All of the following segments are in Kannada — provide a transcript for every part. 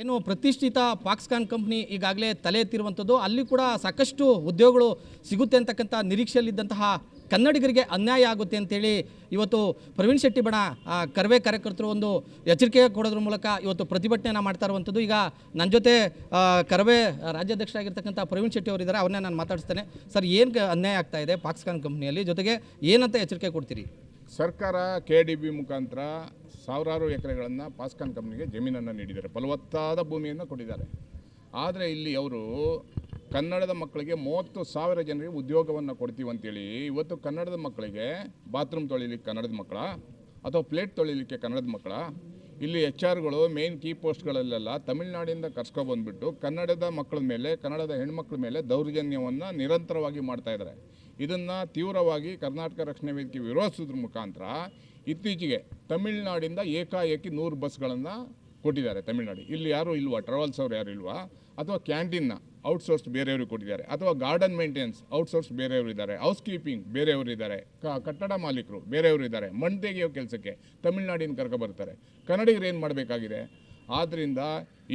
ಏನು ಪ್ರತಿಷ್ಠಿತ ಫಾಕ್ಸ್ಕಾನ್ ಕಂಪ್ನಿ ಈಗಾಗಲೇ ತಲೆ ಎತ್ತಿರುವಂಥದ್ದು, ಅಲ್ಲಿ ಕೂಡ ಸಾಕಷ್ಟು ಉದ್ಯೋಗಗಳು ಸಿಗುತ್ತೆ ಅಂತಕ್ಕಂಥ ನಿರೀಕ್ಷೆಯಲ್ಲಿದ್ದಂತಹ ಕನ್ನಡಿಗರಿಗೆ ಅನ್ಯಾಯ ಆಗುತ್ತೆ ಅಂತೇಳಿ ಇವತ್ತು ಪ್ರವೀಣ್ ಶೆಟ್ಟಿ ಬಣ ಕರ್ವೆ ಕಾರ್ಯಕರ್ತರು ಒಂದು ಎಚ್ಚರಿಕೆ ಕೊಡೋದ್ರ ಮೂಲಕ ಇವತ್ತು ಪ್ರತಿಭಟನೆಯನ್ನು ಮಾಡ್ತಾ ಇರುವಂಥದ್ದು. ಈಗ ನನ್ನ ಜೊತೆ ಕರ್ವೆ ರಾಜ್ಯಾಧ್ಯಕ್ಷರಾಗಿರ್ತಕ್ಕಂಥ ಪ್ರವೀಣ್ ಶೆಟ್ಟಿ ಅವರಿದ್ದಾರೆ, ಅವ್ರನ್ನೇ ನಾನು ಮಾತಾಡಿಸ್ತೇನೆ. ಸರ್, ಏನು ಅನ್ಯಾಯ ಆಗ್ತಾ ಇದೆ ಫಾಕ್ಸ್ಕಾನ್ ಕಂಪ್ನಿಯಲ್ಲಿ, ಜೊತೆಗೆ ಏನಂತ ಎಚ್ಚರಿಕೆ ಕೊಡ್ತೀರಿ? ಸರ್ಕಾರ KDB ಮುಖಾಂತರ ಸಾವಿರಾರು ಎಕರೆಗಳನ್ನು ಫಾಕ್ಸ್ಕಾನ್ ಕಂಪ್ನಿಗೆ ಜಮೀನನ್ನು ನೀಡಿದ್ದಾರೆ, ಫಲವತ್ತಾದ ಭೂಮಿಯನ್ನು ಕೊಟ್ಟಿದ್ದಾರೆ. ಆದರೆ ಇಲ್ಲಿ ಅವರು ಕನ್ನಡದ ಮಕ್ಕಳಿಗೆ 30,000 ಜನರಿಗೆ ಉದ್ಯೋಗವನ್ನು ಕೊಡ್ತೀವಿ ಅಂತೇಳಿ ಇವತ್ತು ಕನ್ನಡದ ಮಕ್ಕಳಿಗೆ ಬಾತ್ರೂಮ್ ತೊಳಿಲಿಕ್ಕೆ ಕನ್ನಡದ ಮಕ್ಕಳ ಅಥವಾ ಪ್ಲೇಟ್ ತೊಳಿಲಿಕ್ಕೆ ಕನ್ನಡದ ಮಕ್ಕಳ, ಇಲ್ಲಿ HR ಮೇನ್ ಕೀ ಪೋಸ್ಟ್ಗಳಲ್ಲೆಲ್ಲ ತಮಿಳುನಾಡಿಂದ ಕರ್ಸ್ಕೊಬಂದ್ಬಿಟ್ಟು ಕನ್ನಡದ ಮಕ್ಕಳ ಮೇಲೆ, ಕನ್ನಡದ ಹೆಣ್ಮಕ್ಳ ಮೇಲೆ ದೌರ್ಜನ್ಯವನ್ನು ನಿರಂತರವಾಗಿ ಮಾಡ್ತಾ ಇದ್ದಾರೆ. ಇದನ್ನು ತೀವ್ರವಾಗಿ ಕರ್ನಾಟಕ ರಕ್ಷಣಾ ವೇದಿಕೆ ವಿರೋಧಿಸೋದ್ರ ಮುಖಾಂತರ ಇತ್ತೀಚೆಗೆ ತಮಿಳುನಾಡಿಂದ ಏಕಾಏಕಿ 100 ಬಸ್ಗಳನ್ನು ಕೊಟ್ಟಿದ್ದಾರೆ. ತಮಿಳುನಾಡು ಇಲ್ಲಿ ಯಾರು ಇಲ್ವಾ, ಟ್ರಾವೆಲ್ಸ್ ಅವ್ರು ಯಾರು ಇಲ್ವಾ, ಅಥವಾ ಕ್ಯಾಂಟೀನ್ನ ಔಟ್ಸೋರ್ಸ್ ಬೇರೆಯವ್ರಿಗೆ ಕೊಟ್ಟಿದ್ದಾರೆ, ಅಥವಾ ಗಾರ್ಡನ್ ಮೇಂಟೆನೆನ್ಸ್ ಔಟ್ಸೋರ್ಸ್ ಬೇರೆಯವರು ಇದ್ದಾರೆ, ಹೌಸ್ ಕೀಪಿಂಗ್ ಬೇರೆಯವರು ಇದ್ದಾರೆ, ಕಟ್ಟಡ ಮಾಲೀಕರು ಬೇರೆಯವರು ಇದ್ದಾರೆ. ಮಣ್ಣು ತೆಗೆಯೋ ಕೆಲಸಕ್ಕೆ ತಮಿಳುನಾಡಿನ ಕರ್ಕೊಬರ್ತಾರೆ. ಕನ್ನಡಿಗರು ಏನು ಮಾಡಬೇಕಾಗಿದೆ? ಆದ್ದರಿಂದ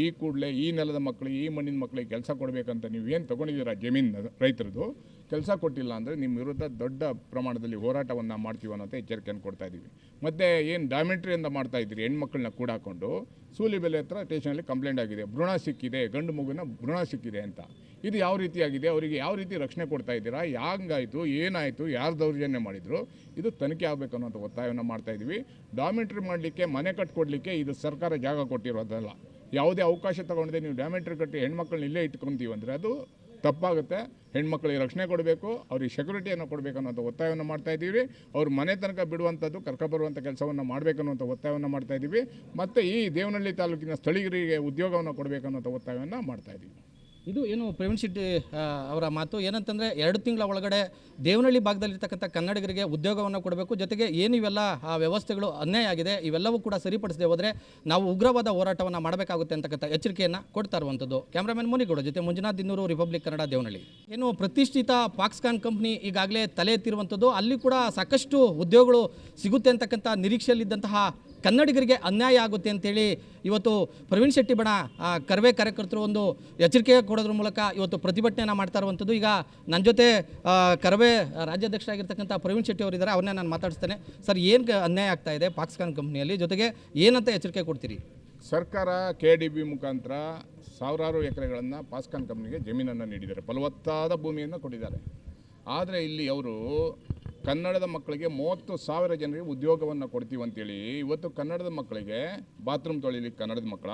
ಈ ಕೂಡಲೇ ಈ ನೆಲದ ಮಕ್ಕಳು, ಈ ಮಣ್ಣಿನ ಮಕ್ಕಳಿಗೆ ಕೆಲಸ ಕೊಡಬೇಕಂತ ನೀವು ಏನು ತೊಗೊಂಡಿದ್ದೀರಾ ಜಮೀನು ರೈತರದು, ಕೆಲಸ ಕೊಟ್ಟಿಲ್ಲ ಅಂದರೆ ನಿಮ್ಮ ವಿರುದ್ಧ ದೊಡ್ಡ ಪ್ರಮಾಣದಲ್ಲಿ ಹೋರಾಟವನ್ನು ಮಾಡ್ತೀವಿ ಅನ್ನೋಂಥ ಎಚ್ಚರಿಕೆಯನ್ನು ಕೊಡ್ತಾ ಇದ್ದೀವಿ. ಮತ್ತು ಏನು ಡಾಮೆಟ್ರಿಯಿಂದ ಮಾಡ್ತಾ ಇದ್ದೀರಿ, ಹೆಣ್ಮಕ್ಳನ್ನ ಕೂಡಾಕೊಂಡು ಸೂಲಿಬೆಲೆ ಹತ್ರ ಸ್ಟೇಷನಲ್ಲಿ ಕಂಪ್ಲೇಂಟ್ ಆಗಿದೆ, ಭ್ರೂಣ ಸಿಕ್ಕಿದೆ, ಗಂಡು ಮಗುನ ಭ್ರೂಣ ಸಿಕ್ಕಿದೆ ಅಂತ. ಇದು ಯಾವ ರೀತಿಯಾಗಿದೆ? ಅವರಿಗೆ ಯಾವ ರೀತಿ ರಕ್ಷಣೆ ಕೊಡ್ತಾ ಇದ್ದೀರಾ? ಹ್ಯಾಂಗಾಯಿತು, ಏನಾಯಿತು, ಯಾರು ದೌರ್ಜನ್ಯ ಮಾಡಿದರು, ಇದು ತನಿಖೆ ಆಗಬೇಕು ಅನ್ನೋಂಥ ಒತ್ತಾಯವನ್ನು ಮಾಡ್ತಾಯಿದ್ದೀವಿ. ಡಾಮೆಟ್ರಿ ಮಾಡಲಿಕ್ಕೆ, ಮನೆ ಕಟ್ಕೊಡ್ಲಿಕ್ಕೆ ಇದು ಸರ್ಕಾರ ಜಾಗ ಕೊಟ್ಟಿರೋದಲ್ಲ. ಯಾವುದೇ ಅವಕಾಶ ತೊಗೊಂಡಿದೆ ನೀವು ಡಾಮೆಟ್ರಿ ಕಟ್ಟಿ ಹೆಣ್ಮಕ್ಳನ್ನ ಇಲ್ಲೇ ಇಟ್ಕೊತೀವಿ ಅಂದರೆ ಅದು ತಪ್ಪಾಗುತ್ತೆ. ಹೆಣ್ಮಕ್ಳಿಗೆ ರಕ್ಷಣೆ ಕೊಡಬೇಕು, ಅವ್ರಿಗೆ ಸೆಕ್ಯೂರಿಟಿಯನ್ನು ಕೊಡಬೇಕು ಅನ್ನೋಂಥ ಒತ್ತಾಯವನ್ನು ಮಾಡ್ತಾಯಿದ್ದೀವಿ. ಅವ್ರ ಮನೆ ತನಕ ಬಿಡುವಂಥದ್ದು, ಕರ್ಕೊಬರುವಂಥ ಕೆಲಸವನ್ನು ಮಾಡಬೇಕು ಅನ್ನೋಂಥ ಒತ್ತಾಯವನ್ನು ಮಾಡ್ತಾಯಿದ್ದೀವಿ. ಮತ್ತು ಈ ದೇವನಹಳ್ಳಿ ತಾಲೂಕಿನ ಸ್ಥಳೀಯರಿಗೆ ಉದ್ಯೋಗವನ್ನು ಕೊಡಬೇಕು ಅನ್ನೋಂಥ ಒತ್ತಾಯವನ್ನು ಮಾಡ್ತಾಯಿದ್ದೀವಿ. ಇದು ಏನು ಪ್ರವೀಣ್ ಶೆಟ್ಟಿ ಅವರ ಮಾತು ಏನಂತಂದರೆ, 2 ತಿಂಗಳ ಒಳಗಡೆ ದೇವನಹಳ್ಳಿ ಭಾಗದಲ್ಲಿರ್ತಕ್ಕಂಥ ಕನ್ನಡಿಗರಿಗೆ ಉದ್ಯೋಗವನ್ನು ಕೊಡಬೇಕು, ಜೊತೆಗೆ ಏನು ಇವೆಲ್ಲ ವ್ಯವಸ್ಥೆಗಳು ಅನ್ಯಾಯ ಆಗಿದೆ ಇವೆಲ್ಲವೂ ಕೂಡ ಸರಿಪಡಿಸದೆ ಹೋದರೆ ನಾವು ಉಗ್ರವಾದ ಹೋರಾಟವನ್ನು ಮಾಡಬೇಕಾಗುತ್ತೆ ಅಂತಕ್ಕಂಥ ಎಚ್ಚರಿಕೆಯನ್ನು ಕೊಡ್ತಾ ಇರುವಂಥದ್ದು. ಕ್ಯಾಮ್ರಾಮನ್ ಮುನಿಗೌಡ ಜೊತೆ ಮಂಜುನಾಥ್ ದಿನ್ನೂರು, ರಿಪಬ್ಲಿಕ್ ಕನ್ನಡ, ದೇವನಹಳ್ಳಿ. ಏನು ಪ್ರತಿಷ್ಠಿತ ಫಾಕ್ಸ್ಕಾನ್ ಕಂಪ್ನಿ ಈಗಾಗಲೇ ತಲೆ ಎತ್ತಿರುವಂಥದ್ದು, ಅಲ್ಲಿ ಕೂಡ ಸಾಕಷ್ಟು ಉದ್ಯೋಗಗಳು ಸಿಗುತ್ತೆ ಅಂತಕ್ಕಂಥ ನಿರೀಕ್ಷೆಯಲ್ಲಿದ್ದಂತಹ ಕನ್ನಡಿಗರಿಗೆ ಅನ್ಯಾಯ ಆಗುತ್ತೆ ಅಂತೇಳಿ ಇವತ್ತು ಪ್ರವೀಣ್ ಶೆಟ್ಟಿ ಬಣ ಕರ್ವೆ ಕಾರ್ಯಕರ್ತರು ಒಂದು ಎಚ್ಚರಿಕೆ ಕೊಡೋದ್ರ ಮೂಲಕ ಇವತ್ತು ಪ್ರತಿಭಟನೆಯನ್ನು ಮಾಡ್ತಾ ಇರುವಂಥದ್ದು. ಈಗ ನನ್ನ ಜೊತೆ ಕರ್ವೆ ರಾಜ್ಯಾಧ್ಯಕ್ಷರಾಗಿರ್ತಕ್ಕಂಥ ಪ್ರವೀಣ್ ಶೆಟ್ಟಿ ಅವರಿದ್ದಾರೆ, ಅವ್ರನ್ನೇ ನಾನು ಮಾತಾಡಿಸ್ತೇನೆ. ಸರ್, ಏನು ಅನ್ಯಾಯ ಆಗ್ತಾ ಇದೆ ಫಾಕ್ಸ್ಕಾನ್ ಕಂಪ್ನಿಯಲ್ಲಿ, ಜೊತೆಗೆ ಏನಂತ ಎಚ್ಚರಿಕೆ ಕೊಡ್ತೀರಿ? ಸರ್ಕಾರ KDB ಮುಖಾಂತರ ಸಾವಿರಾರು ಎಕರೆಗಳನ್ನು ಫಾಕ್ಸ್ಕಾನ್ ಕಂಪ್ನಿಗೆ ಜಮೀನನ್ನು ನೀಡಿದ್ದಾರೆ, ಫಲವತ್ತಾದ ಭೂಮಿಯನ್ನು ಕೊಟ್ಟಿದ್ದಾರೆ. ಆದರೆ ಇಲ್ಲಿ ಅವರು ಕನ್ನಡದ ಮಕ್ಕಳಿಗೆ 30,000 ಜನರಿಗೆ ಉದ್ಯೋಗವನ್ನು ಕೊಡ್ತೀವಿ ಅಂತೇಳಿ ಇವತ್ತು ಕನ್ನಡದ ಮಕ್ಕಳಿಗೆ ಬಾತ್ರೂಮ್ ತೊಳಿಲಿಕ್ಕೆ ಕನ್ನಡದ ಮಕ್ಕಳ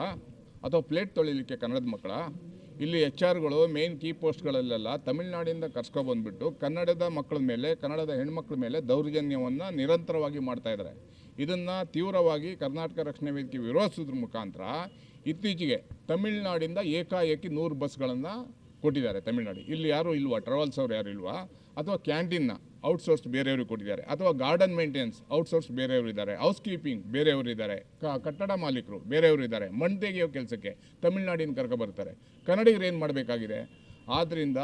ಅಥವಾ ಪ್ಲೇಟ್ ತೊಳಿಲಿಕ್ಕೆ ಕನ್ನಡದ ಮಕ್ಕಳ, ಇಲ್ಲಿ HR ಮೇನ್ ಕೀ ಪೋಸ್ಟ್ಗಳಲ್ಲೆಲ್ಲ ತಮಿಳುನಾಡಿಂದ ಕರ್ಸ್ಕೊಬಂದ್ಬಿಟ್ಟು ಕನ್ನಡದ ಮಕ್ಕಳ ಮೇಲೆ, ಕನ್ನಡದ ಹೆಣ್ಮಕ್ಳ ಮೇಲೆ ದೌರ್ಜನ್ಯವನ್ನು ನಿರಂತರವಾಗಿ ಮಾಡ್ತಾ ಇದ್ದಾರೆ. ಇದನ್ನು ತೀವ್ರವಾಗಿ ಕರ್ನಾಟಕ ರಕ್ಷಣಾ ವೇದಿಕೆ ವಿರೋಧಿಸೋದ್ರ ಮುಖಾಂತರ ಇತ್ತೀಚೆಗೆ ತಮಿಳುನಾಡಿಂದ ಏಕಾಏಕಿ 100 ಬಸ್ಗಳನ್ನು ಕೊಟ್ಟಿದ್ದಾರೆ. ತಮಿಳುನಾಡು ಇಲ್ಲಿ ಯಾರು ಇಲ್ವಾ, ಟ್ರಾವೆಲ್ಸ್ ಅವ್ರು ಯಾರು ಇಲ್ವಾ, ಅಥವಾ ಕ್ಯಾಂಟೀನ್ನ ಔಟ್ಸೋರ್ಸ್ ಬೇರೆಯವ್ರಿಗೆ ಕೊಟ್ಟಿದ್ದಾರೆ, ಅಥವಾ ಗಾರ್ಡನ್ ಮೇಂಟೆನೆನ್ಸ್ ಔಟ್ಸೋರ್ಸ್ ಬೇರೆಯವರು ಇದ್ದಾರೆ, ಹೌಸ್ ಕೀಪಿಂಗ್ ಬೇರೆಯವರು ಇದ್ದಾರೆ, ಕಟ್ಟಡ ಮಾಲೀಕರು ಬೇರೆಯವರು ಇದ್ದಾರೆ. ಮಣ್ಣು ತೆಗೆಯೋ ಕೆಲಸಕ್ಕೆ ತಮಿಳುನಾಡಿನ ಕರ್ಕೊಬರ್ತಾರೆ. ಕನ್ನಡಿಗರು ಏನು ಮಾಡಬೇಕಾಗಿದೆ? ಆದ್ದರಿಂದ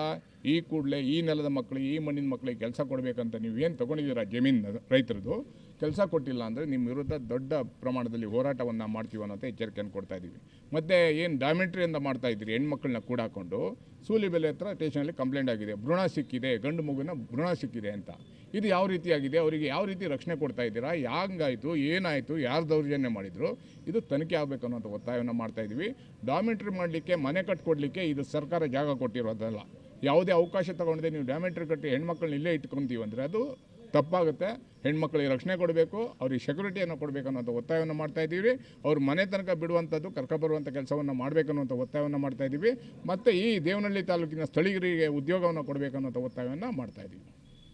ಈ ಕೂಡಲೇ ಈ ನೆಲದ ಮಕ್ಕಳು, ಈ ಮಣ್ಣಿನ ಮಕ್ಕಳಿಗೆ ಕೆಲಸ ಕೊಡಬೇಕಂತ ನೀವು ಏನು ತೊಗೊಂಡಿದ್ದೀರಾ ಜಮೀನು ರೈತರದು, ಕೆಲಸ ಕೊಟ್ಟಿಲ್ಲ ಅಂದರೆ ನಿಮ್ಮ ವಿರುದ್ಧ ದೊಡ್ಡ ಪ್ರಮಾಣದಲ್ಲಿ ಹೋರಾಟವನ್ನು ಮಾಡ್ತೀವಿ ಅನ್ನೋಂಥ ಎಚ್ಚರಿಕೆಯನ್ನು ಕೊಡ್ತಾ ಇದ್ದೀವಿ. ಮತ್ತು ಏನು ಡಾಮೆಟ್ರಿಯಿಂದ ಮಾಡ್ತಾ ಇದ್ದೀರಿ, ಹೆಣ್ಮಕ್ಳನ್ನ ಕೂಡಾಕೊಂಡು ಸೂಲಿಬೆಲೆ ಹತ್ರ ಸ್ಟೇಷನಲ್ಲಿ ಕಂಪ್ಲೇಂಟ್ ಆಗಿದೆ, ಭ್ರೂಣ ಸಿಕ್ಕಿದೆ, ಗಂಡು ಮಗುನ ಭ್ರೂಣ ಸಿಕ್ಕಿದೆ ಅಂತ. ಇದು ಯಾವ ರೀತಿಯಾಗಿದೆ? ಅವರಿಗೆ ಯಾವ ರೀತಿ ರಕ್ಷಣೆ ಕೊಡ್ತಾ ಇದ್ದೀರಾ? ಹ್ಯಾಂಗಾಯಿತು, ಏನಾಯಿತು, ಯಾರು ದೌರ್ಜನ್ಯ ಮಾಡಿದರು, ಇದು ತನಿಖೆ ಆಗಬೇಕು ಅನ್ನೋಂಥ ಒತ್ತಾಯವನ್ನು ಮಾಡ್ತಾಯಿದ್ದೀವಿ. ಡಾಮೆಟ್ರಿ ಮಾಡಲಿಕ್ಕೆ, ಮನೆ ಕಟ್ಕೊಡ್ಲಿಕ್ಕೆ ಇದು ಸರ್ಕಾರ ಜಾಗ ಕೊಟ್ಟಿರೋದಲ್ಲ. ಯಾವುದೇ ಅವಕಾಶ ತೊಗೊಂಡಿದೆ ನೀವು ಡಾಮೆಟ್ರಿ ಕಟ್ಟಿ ಹೆಣ್ಮಕ್ಳನ್ನ ಇಲ್ಲೇ ಇಟ್ಕೊತೀವಿ ಅಂದರೆ ಅದು ತಪ್ಪಾಗುತ್ತೆ. ಹೆಣ್ಮಕ್ಳಿಗೆ ರಕ್ಷಣೆ ಕೊಡಬೇಕು, ಅವ್ರಿಗೆ ಸೆಕ್ಯೂರಿಟಿಯನ್ನು ಕೊಡಬೇಕು ಅನ್ನೋಂಥ ಒತ್ತಾಯವನ್ನು ಮಾಡ್ತಾಯಿದ್ದೀವಿ. ಅವ್ರ ಮನೆ ತನಕ ಬಿಡುವಂಥದ್ದು, ಕರ್ಕೊಬರುವಂಥ ಕೆಲಸವನ್ನು ಮಾಡಬೇಕು ಅನ್ನೋಂಥ ಒತ್ತಾಯವನ್ನು ಮಾಡ್ತಾಯಿದ್ದೀವಿ. ಮತ್ತು ಈ ದೇವನಹಳ್ಳಿ ತಾಲೂಕಿನ ಸ್ಥಳೀಯರಿಗೆ ಉದ್ಯೋಗವನ್ನು ಕೊಡಬೇಕು ಅನ್ನೋಂಥ ಒತ್ತಾಯವನ್ನು ಮಾಡ್ತಾಯಿದ್ದೀವಿ.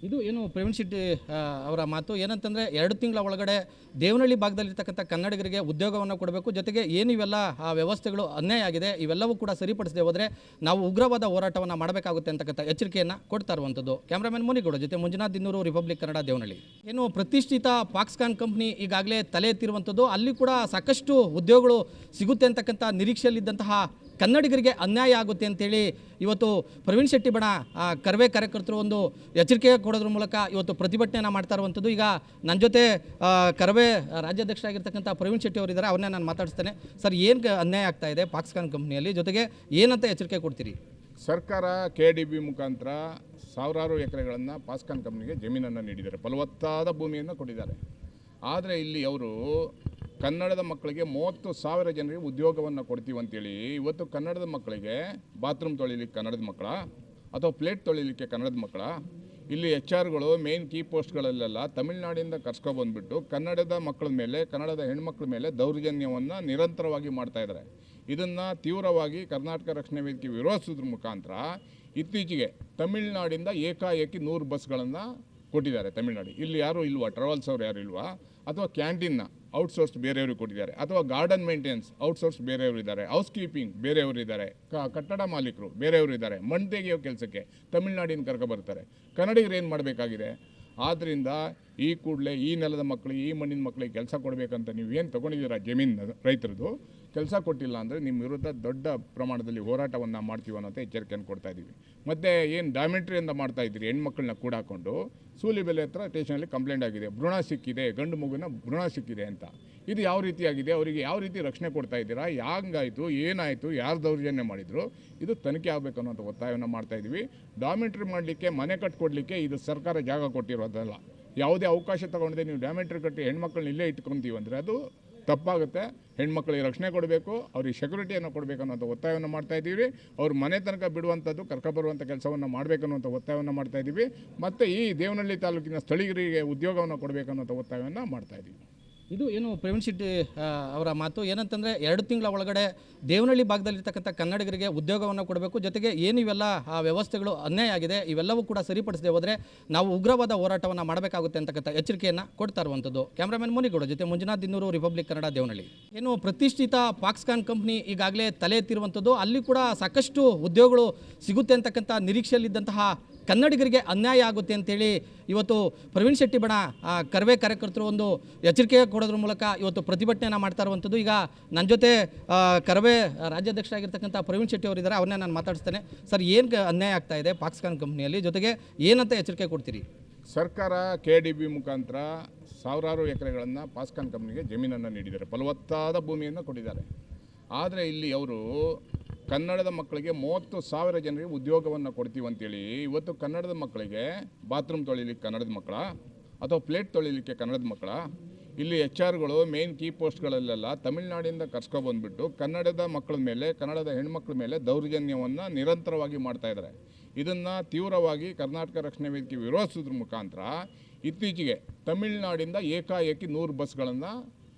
ಇದು ಏನು ಪ್ರವೀಣ್ ಶೆಟ್ಟಿ ಅವರ ಮಾತು ಏನಂತಂದರೆ, 2 ತಿಂಗಳ ಒಳಗಡೆ ದೇವನಹಳ್ಳಿ ಭಾಗದಲ್ಲಿರ್ತಕ್ಕಂಥ ಕನ್ನಡಿಗರಿಗೆ ಉದ್ಯೋಗವನ್ನು ಕೊಡಬೇಕು, ಜೊತೆಗೆ ಏನು ಇವೆಲ್ಲ ವ್ಯವಸ್ಥೆಗಳು ಅನ್ಯಾಯ ಆಗಿದೆ ಇವೆಲ್ಲವೂ ಕೂಡ ಸರಿಪಡಿಸದೆ ಹೋದರೆ ನಾವು ಉಗ್ರವಾದ ಹೋರಾಟವನ್ನು ಮಾಡಬೇಕಾಗುತ್ತೆ ಅಂತಕ್ಕಂಥ ಎಚ್ಚರಿಕೆಯನ್ನು ಕೊಡ್ತಾ ಇರುವಂಥದ್ದು. ಕ್ಯಾಮ್ರಾಮನ್ ಮುನಿಗೌಡ ಜೊತೆ ಮಂಜುನಾಥ್ ದಿನ್ನೂರು, ರಿಪಬ್ಲಿಕ್ ಕನ್ನಡ, ದೇವನಹಳ್ಳಿ. ಏನು ಪ್ರತಿಷ್ಠಿತ ಫಾಕ್ಸ್ಕಾನ್ ಕಂಪ್ನಿ ಈಗಾಗಲೇ ತಲೆ ಎತ್ತಿರುವಂಥದ್ದು, ಅಲ್ಲಿ ಕೂಡ ಸಾಕಷ್ಟು ಉದ್ಯೋಗಗಳು ಸಿಗುತ್ತೆ ಅಂತಕ್ಕಂಥ ನಿರೀಕ್ಷೆಯಲ್ಲಿದ್ದಂತಹ ಕನ್ನಡಿಗರಿಗೆ ಅನ್ಯಾಯ ಆಗುತ್ತೆ ಅಂತೇಳಿ ಇವತ್ತು ಪ್ರವೀಣ್ ಶೆಟ್ಟಿ ಬಣ ಕರ್ವೆ ಕಾರ್ಯಕರ್ತರು ಒಂದು ಎಚ್ಚರಿಕೆ ಕೊಡೋದ್ರ ಮೂಲಕ ಇವತ್ತು ಪ್ರತಿಭಟನೆಯನ್ನು ಮಾಡ್ತಾ ಇರುವಂಥದ್ದು. ಈಗ ನನ್ನ ಜೊತೆ ಕರ್ವೆ ರಾಜ್ಯಾಧ್ಯಕ್ಷರಾಗಿರ್ತಕ್ಕಂಥ ಪ್ರವೀಣ್ ಶೆಟ್ಟಿ ಅವರಿದ್ದಾರೆ, ಅವ್ರನ್ನೇ ನಾನು ಮಾತಾಡ್ತೇನೆ. ಸರ್, ಏನು ಅನ್ಯಾಯ ಆಗ್ತಾ ಇದೆ ಫಾಕ್ಸ್ಕಾನ್ ಕಂಪ್ನಿಯಲ್ಲಿ, ಜೊತೆಗೆ ಏನಂತ ಎಚ್ಚರಿಕೆ ಕೊಡ್ತೀರಿ? ಸರ್ಕಾರ KDB ಮುಖಾಂತರ ಸಾವಿರಾರು ಎಕರೆಗಳನ್ನು ಪಾಸ್ಕಾನ್ ಕಂಪ್ನಿಗೆ ಜಮೀನನ್ನು ನೀಡಿದ್ದಾರೆ, ಫಲವತ್ತಾದ ಭೂಮಿಯನ್ನು ಕೊಟ್ಟಿದ್ದಾರೆ. ಆದರೆ ಇಲ್ಲಿ ಅವರು ಕನ್ನಡದ ಮಕ್ಕಳಿಗೆ 30,000 ಜನರಿಗೆ ಉದ್ಯೋಗವನ್ನು ಕೊಡ್ತೀವಿ ಅಂತೇಳಿ ಇವತ್ತು ಕನ್ನಡದ ಮಕ್ಕಳಿಗೆ ಬಾತ್ರೂಮ್ ತೊಳಿಲಿಕ್ಕೆ ಕನ್ನಡದ ಮಕ್ಕಳ ಅಥವಾ ಪ್ಲೇಟ್ ತೊಳಿಲಿಕ್ಕೆ ಕನ್ನಡದ ಮಕ್ಕಳ, ಇಲ್ಲಿ HR ಮೇನ್ ಕೀ ಪೋಸ್ಟ್ಗಳಲ್ಲೆಲ್ಲ ತಮಿಳುನಾಡಿಂದ ಕರ್ಸ್ಕೊಬಂದ್ಬಿಟ್ಟು ಕನ್ನಡದ ಮಕ್ಕಳ ಮೇಲೆ, ಕನ್ನಡದ ಹೆಣ್ಮಕ್ಳ ಮೇಲೆ ದೌರ್ಜನ್ಯವನ್ನು ನಿರಂತರವಾಗಿ ಮಾಡ್ತಾಯಿದ್ದಾರೆ. ಇದನ್ನು ತೀವ್ರವಾಗಿ ಕರ್ನಾಟಕ ರಕ್ಷಣಾ ವೇದಿಕೆ ವಿರೋಧಿಸೋದ್ರ ಮುಖಾಂತರ ಇತ್ತೀಚೆಗೆ ತಮಿಳುನಾಡಿಂದ ಏಕಾಏಕಿ 100 ಬಸ್ಗಳನ್ನು ಕೊಟ್ಟಿದ್ದಾರೆ. ತಮಿಳುನಾಡು ಇಲ್ಲಿ ಯಾರೂ ಇಲ್ವಾ, ಟ್ರಾವೆಲ್ಸ್ ಅವ್ರು ಯಾರು ಇಲ್ವಾ, ಅಥವಾ ಕ್ಯಾಂಟೀನ್ನ ಔಟ್ಸೋರ್ಸ್ ಬೇರೆಯವ್ರಿಗೆ ಕೊಟ್ಟಿದ್ದಾರೆ, ಅಥವಾ ಗಾರ್ಡನ್ ಮೇಂಟೆನೆನ್ಸ್ ಔಟ್ಸೋರ್ಸ್ ಬೇರೆಯವರು ಇದ್ದಾರೆ, ಹೌಸ್ ಕೀಪಿಂಗ್ ಬೇರೆಯವರು ಇದ್ದಾರೆ, ಕಟ್ಟಡ ಮಾಲೀಕರು ಬೇರೆಯವರು ಇದ್ದಾರೆ, ಮಣ್ಣು ತೆಗೆಯೋ ಕೆಲಸಕ್ಕೆ ತಮಿಳುನಾಡಿನ ಕರ್ಕೊಬರ್ತಾರೆ. ಕನ್ನಡಿಗರು ಏನು ಮಾಡಬೇಕಾಗಿದೆ? ಆದ್ದರಿಂದ ಈ ಕೂಡಲೇ ಈ ನೆಲದ ಮಕ್ಕಳು, ಈ ಮಣ್ಣಿನ ಮಕ್ಕಳಿಗೆ ಕೆಲಸ ಕೊಡಬೇಕಂತ ನೀವು ಏನು ತೊಗೊಂಡಿದ್ದೀರಾ ಜಮೀನು ರೈತರದು, ಕೆಲಸ ಕೊಟ್ಟಿಲ್ಲ ಅಂದರೆ ನಿಮ್ಮ ವಿರುದ್ಧ ದೊಡ್ಡ ಪ್ರಮಾಣದಲ್ಲಿ ಹೋರಾಟವನ್ನು ಮಾಡ್ತೀವಿ ಅನ್ನೋಂಥ ಎಚ್ಚರಿಕೆಯನ್ನು ಕೊಡ್ತಾ ಇದ್ದೀವಿ. ಮತ್ತು ಏನು ಡಾಮಿಟ್ರಿಯಿಂದ ಮಾಡ್ತಾಯಿದ್ದೀರಿ, ಹೆಣ್ಮಕ್ಳನ್ನ ಕೂಡಾಕೊಂಡು ಸೂಲಿಬೆಲೆ ಹತ್ರ ಸ್ಟೇಷನಲ್ಲಿ ಕಂಪ್ಲೇಂಟ್ ಆಗಿದೆ, ಭ್ರೂಣ ಸಿಕ್ಕಿದೆ, ಗಂಡು ಮಗುನ ಭ್ರೂಣ ಸಿಕ್ಕಿದೆ ಅಂತ. ಇದು ಯಾವ ರೀತಿಯಾಗಿದೆ? ಅವರಿಗೆ ಯಾವ ರೀತಿ ರಕ್ಷಣೆ ಕೊಡ್ತಾ ಇದ್ದೀರಾ? ಹ್ಯಾಂಗಾಯಿತು, ಏನಾಯಿತು, ಯಾರು ದೌರ್ಜನ್ಯ ಮಾಡಿದರು, ಇದು ತನಿಖೆ ಆಗಬೇಕು ಅನ್ನೋಂಥ ಒತ್ತಾಯವನ್ನು ಮಾಡ್ತಾಯಿದ್ದೀವಿ. ಡಾಮಿಟ್ರಿ ಮಾಡಲಿಕ್ಕೆ, ಮನೆ ಕಟ್ಕೊಡ್ಲಿಕ್ಕೆ ಇದು ಸರ್ಕಾರ ಜಾಗ ಕೊಟ್ಟಿರೋದಲ್ಲ. ಯಾವುದೇ ಅವಕಾಶ ತೊಗೊಂಡಿದೆ ನೀವು ಡಾಮಿಟ್ರಿ ಕಟ್ಟಿ ಹೆಣ್ಮಕ್ಳನ್ನ ಇಲ್ಲೇ ಇಟ್ಕೊತೀವಿ ಅಂದರೆ ಅದು ತಪ್ಪಾಗುತ್ತೆ. ಹೆಣ್ಮಕ್ಳಿಗೆ ರಕ್ಷಣೆ ಕೊಡಬೇಕು, ಅವ್ರಿಗೆ ಸೆಕ್ಯೂರಿಟಿಯನ್ನು ಕೊಡಬೇಕು ಅನ್ನೋಂಥ ಒತ್ತಾಯವನ್ನು ಮಾಡ್ತಾಯಿದ್ದೀವಿ. ಅವ್ರ ಮನೆ ತನಕ ಬಿಡುವಂಥದ್ದು, ಕರ್ಕೊಬರುವಂಥ ಕೆಲಸವನ್ನು ಮಾಡಬೇಕನ್ನುವಂಥ ಒತ್ತಾಯವನ್ನು ಮಾಡ್ತಾಯಿದ್ದೀವಿ. ಮತ್ತು ಈ ದೇವನಹಳ್ಳಿ ತಾಲೂಕಿನ ಸ್ಥಳೀಯರಿಗೆ ಉದ್ಯೋಗವನ್ನು ಕೊಡಬೇಕು ಅನ್ನೋಂಥ ಒತ್ತಾಯವನ್ನು ಮಾಡ್ತಾಯಿದ್ದೀವಿ. ಇದು ಏನು ಪ್ರವೀಣ್ ಶೆಟ್ಟಿ ಅವರ ಮಾತು ಏನಂತಂದರೆ 2 ತಿಂಗಳ ಒಳಗಡೆ ದೇವನಹಳ್ಳಿ ಭಾಗದಲ್ಲಿರ್ತಕ್ಕಂಥ ಕನ್ನಡಿಗರಿಗೆ ಉದ್ಯೋಗವನ್ನು ಕೊಡಬೇಕು, ಜೊತೆಗೆ ಏನು ಇವೆಲ್ಲ ವ್ಯವಸ್ಥೆಗಳು ಅನ್ಯಾಯ ಆಗಿದೆ ಇವೆಲ್ಲವೂ ಕೂಡ ಸರಿಪಡಿಸದೆ ಹೋದರೆ ನಾವು ಉಗ್ರವಾದ ಹೋರಾಟವನ್ನು ಮಾಡಬೇಕಾಗುತ್ತೆ ಅಂತಕ್ಕಂಥ ಎಚ್ಚರಿಕೆಯನ್ನು ಕೊಡ್ತಾ ಇರುವಂಥದ್ದು. ಕ್ಯಾಮ್ರಾಮನ್ ಮುನಿಗೌಡ ಜೊತೆ ಮಂಜುನಾಥ್ ದಿನ್ನೂರು, ರಿಪಬ್ಲಿಕ್ ಕನ್ನಡ, ದೇವನಹಳ್ಳಿ. ಏನು ಪ್ರತಿಷ್ಠಿತ ಫಾಕ್ಸ್ಕಾನ್ ಕಂಪ್ನಿ ಈಗಾಗಲೇ ತಲೆ ಎತ್ತಿರುವಂಥದ್ದು, ಅಲ್ಲಿ ಕೂಡ ಸಾಕಷ್ಟು ಉದ್ಯೋಗಗಳು ಸಿಗುತ್ತೆ ಅಂತಕ್ಕಂಥ ನಿರೀಕ್ಷೆಯಲ್ಲಿದ್ದಂತಹ ಕನ್ನಡಿಗರಿಗೆ ಅನ್ಯಾಯ ಆಗುತ್ತೆ ಅಂತೇಳಿ ಇವತ್ತು ಪ್ರವೀಣ್ ಶೆಟ್ಟಿ ಬಣ ಕರ್ವೆ ಕಾರ್ಯಕರ್ತರು ಒಂದು ಎಚ್ಚರಿಕೆ ಕೊಡೋದ್ರ ಮೂಲಕ ಇವತ್ತು ಪ್ರತಿಭಟನೆಯನ್ನು ಮಾಡ್ತಾ ಇರುವಂಥದ್ದು. ಈಗ ನನ್ನ ಜೊತೆ ಕರ್ವೆ ರಾಜ್ಯಾಧ್ಯಕ್ಷರಾಗಿರ್ತಕ್ಕಂಥ ಪ್ರವೀಣ್ ಶೆಟ್ಟಿ ಅವರಿದ್ದಾರೆ, ಅವ್ರನ್ನೇ ನಾನು ಮಾತಾಡ್ತೇನೆ. ಸರ್, ಏನು ಅನ್ಯಾಯ ಆಗ್ತಾ ಇದೆ ಫಾಕ್ಸ್ಕಾನ್ ಕಂಪ್ನಿಯಲ್ಲಿ, ಜೊತೆಗೆ ಏನಂತ ಎಚ್ಚರಿಕೆ ಕೊಡ್ತೀರಿ? ಸರ್ಕಾರ KDB ಮುಖಾಂತರ ಸಾವಿರಾರು ಎಕರೆಗಳನ್ನು ಪಾಸ್ಕಾನ್ ಕಂಪ್ನಿಗೆ ಜಮೀನನ್ನು ನೀಡಿದ್ದಾರೆ, ಫಲವತ್ತಾದ ಭೂಮಿಯನ್ನು ಕೊಟ್ಟಿದ್ದಾರೆ. ಆದರೆ ಇಲ್ಲಿ ಅವರು ಕನ್ನಡದ ಮಕ್ಕಳಿಗೆ 30,000 ಜನರಿಗೆ ಉದ್ಯೋಗವನ್ನು ಕೊಡ್ತೀವಿ ಅಂತೇಳಿ ಇವತ್ತು ಕನ್ನಡದ ಮಕ್ಕಳಿಗೆ ಬಾತ್ರೂಮ್ ತೊಳಿಲಿಕ್ಕೆ ಕನ್ನಡದ ಮಕ್ಕಳ ಅಥವಾ ಪ್ಲೇಟ್ ತೊಳಿಲಿಕ್ಕೆ ಕನ್ನಡದ ಮಕ್ಕಳ, ಇಲ್ಲಿ HR ಮೇನ್ ಕೀ ಪೋಸ್ಟ್ಗಳಲ್ಲೆಲ್ಲ ತಮಿಳುನಾಡಿಂದ ಕರ್ಸ್ಕೊಬಂದ್ಬಿಟ್ಟು ಕನ್ನಡದ ಮಕ್ಕಳ ಮೇಲೆ, ಕನ್ನಡದ ಹೆಣ್ಮಕ್ಳ ಮೇಲೆ ದೌರ್ಜನ್ಯವನ್ನು ನಿರಂತರವಾಗಿ ಮಾಡ್ತಾಯಿದ್ದಾರೆ. ಇದನ್ನು ತೀವ್ರವಾಗಿ ಕರ್ನಾಟಕ ರಕ್ಷಣಾ ವೇದಿಕೆ ವಿರೋಧಿಸೋದ್ರ ಮುಖಾಂತರ ಇತ್ತೀಚೆಗೆ ತಮಿಳುನಾಡಿಂದ ಏಕಾಏಕಿ 100 ಬಸ್ಗಳನ್ನು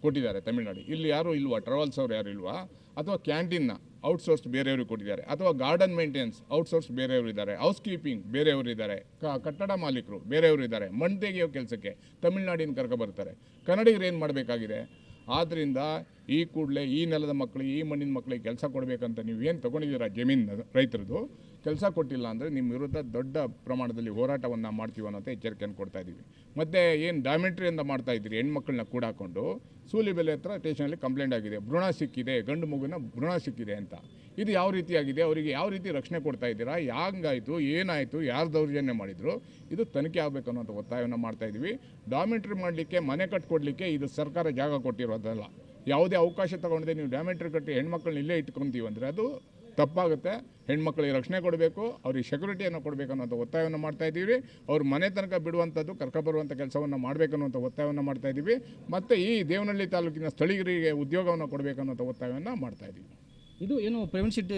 ಕೊಟ್ಟಿದ್ದಾರೆ. ತಮಿಳುನಾಡು ಇಲ್ಲಿ ಯಾರೂ ಇಲ್ವಾ, ಟ್ರಾವೆಲ್ಸ್ ಅವ್ರು ಯಾರು ಇಲ್ವಾ, ಅಥವಾ ಕ್ಯಾಂಟೀನ್ನ ಔಟ್ಸೋರ್ಸ್ ಬೇರೆಯವ್ರಿಗೆ ಕೊಟ್ಟಿದ್ದಾರೆ, ಅಥವಾ ಗಾರ್ಡನ್ ಮೇಂಟೆನೆನ್ಸ್ ಔಟ್ಸೋರ್ಸ್ ಬೇರೆಯವರು ಇದ್ದಾರೆ, ಹೌಸ್ ಕೀಪಿಂಗ್ ಬೇರೆಯವರು ಇದ್ದಾರೆ, ಕಟ್ಟಡ ಮಾಲೀಕರು ಬೇರೆಯವರು ಇದ್ದಾರೆ, ಮಣ್ಣು ತೆಗೆಯೋ ಕೆಲಸಕ್ಕೆ ತಮಿಳುನಾಡಿನ ಕರ್ಕೊಬರ್ತಾರೆ. ಕನ್ನಡಿಗರು ಏನು ಮಾಡಬೇಕಾಗಿದೆ? ಆದ್ದರಿಂದ ಈ ಕೂಡಲೇ ಈ ನೆಲದ ಮಕ್ಕಳು, ಈ ಮಣ್ಣಿನ ಮಕ್ಕಳಿಗೆ ಕೆಲಸ ಕೊಡಬೇಕಂತ ನೀವು ಏನು ತೊಗೊಂಡಿದ್ದೀರಾ ಜಮೀನು ರೈತರದು, ಕೆಲಸ ಕೊಟ್ಟಿಲ್ಲ ಅಂದರೆ ನಿಮ್ಮ ವಿರುದ್ಧ ದೊಡ್ಡ ಪ್ರಮಾಣದಲ್ಲಿ ಹೋರಾಟವನ್ನು ಮಾಡ್ತೀವಿ ಅನ್ನೋಂಥ ಎಚ್ಚರಿಕೆಯನ್ನು ಕೊಡ್ತಾ ಇದ್ದೀವಿ. ಮತ್ತು ಏನು ಡಾಮಿಟ್ರಿಯಿಂದ ಮಾಡ್ತಾಯಿದ್ದೀರಿ, ಹೆಣ್ಮಕ್ಳನ್ನ ಕೂಡಾಕೊಂಡು ಸೂಲಿಬೆಲೆ ಹತ್ರ ಸ್ಟೇಷನಲ್ಲಿ ಕಂಪ್ಲೇಂಟ್ ಆಗಿದೆ, ಭ್ರೂಣ ಸಿಕ್ಕಿದೆ, ಗಂಡು ಮಗುನ ಭ್ರೂಣ ಸಿಕ್ಕಿದೆ ಅಂತ. ಇದು ಯಾವ ರೀತಿಯಾಗಿದೆ? ಅವರಿಗೆ ಯಾವ ರೀತಿ ರಕ್ಷಣೆ ಕೊಡ್ತಾ ಇದ್ದೀರಾ? ಹ್ಯಾಂಗಾಯಿತು, ಏನಾಯಿತು, ಯಾರು ದೌರ್ಜನ್ಯ ಮಾಡಿದರು, ಇದು ತನಿಖೆ ಆಗಬೇಕು ಅನ್ನೋಂಥ ಒತ್ತಾಯವನ್ನು ಮಾಡ್ತಾಯಿದ್ದೀವಿ. ಡಾಮಿಟ್ರಿ ಮಾಡಲಿಕ್ಕೆ, ಮನೆ ಕಟ್ಕೊಡ್ಲಿಕ್ಕೆ ಇದು ಸರ್ಕಾರ ಜಾಗ ಕೊಟ್ಟಿರೋದಲ್ಲ. ಯಾವುದೇ ಅವಕಾಶ ತೊಗೊಂಡಿದೆ ನೀವು ಡಾಮಿಟ್ರಿ ಕಟ್ಟಿ ಹೆಣ್ಮಕ್ಳನ್ನ ಇಲ್ಲೇ ಇಟ್ಕೊತೀವಿ ಅಂದರೆ ಅದು ತಪ್ಪಾಗುತ್ತೆ. ಹೆಣ್ಮಕ್ಳಿಗೆ ರಕ್ಷಣೆ ಕೊಡಬೇಕು, ಅವ್ರಿಗೆ ಸೆಕ್ಯೂರಿಟಿಯನ್ನು ಕೊಡಬೇಕು ಅನ್ನೋಂಥ ಒತ್ತಾಯವನ್ನು ಮಾಡ್ತಾಯಿದ್ದೀವಿ. ಅವ್ರ ಮನೆ ತನಕ ಬಿಡುವಂಥದ್ದು, ಕರ್ಕೊಬರುವಂಥ ಕೆಲಸವನ್ನು ಮಾಡಬೇಕನ್ನುವಂಥ ಒತ್ತಾಯವನ್ನು ಮಾಡ್ತಾಯಿದ್ದೀವಿ. ಮತ್ತು ಈ ದೇವನಹಳ್ಳಿ ತಾಲೂಕಿನ ಸ್ಥಳೀಯರಿಗೆ ಉದ್ಯೋಗವನ್ನು ಕೊಡಬೇಕು ಅನ್ನೋಂಥ ಒತ್ತಾಯವನ್ನು ಮಾಡ್ತಾಯಿದ್ದೀವಿ. ಇದು ಏನು ಪ್ರವೀಣ್ ಶೆಟ್ಟಿ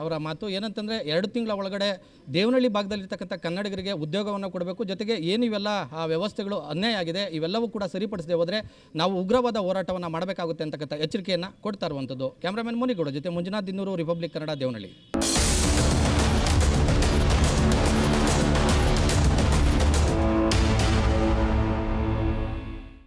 ಅವರ ಮಾತು ಏನಂತಂದರೆ 2 ತಿಂಗಳ ಒಳಗಡೆ ದೇವನಹಳ್ಳಿ ಭಾಗದಲ್ಲಿರ್ತಕ್ಕಂಥ ಕನ್ನಡಿಗರಿಗೆ ಉದ್ಯೋಗವನ್ನು ಕೊಡಬೇಕು, ಜೊತೆಗೆ ಏನು ಇವೆಲ್ಲ ವ್ಯವಸ್ಥೆಗಳು ಅನ್ಯಾಯ ಆಗಿದೆ ಇವೆಲ್ಲವೂ ಕೂಡ ಸರಿಪಡಿಸದೆ ಹೋದರೆ ನಾವು ಉಗ್ರವಾದ ಹೋರಾಟವನ್ನು ಮಾಡಬೇಕಾಗುತ್ತೆ ಅಂತಕ್ಕಂಥ ಎಚ್ಚರಿಕೆಯನ್ನು ಕೊಡ್ತಾ ಇರುವಂಥದ್ದು. ಕ್ಯಾಮ್ರಾಮನ್ ಮುನಿಗೌಡ ಜೊತೆ ಮಂಜುನಾಥ್ ದಿನ್ನೂರು, ರಿಪಬ್ಲಿಕ್ ಕನ್ನಡ, ದೇವನಹಳ್ಳಿ.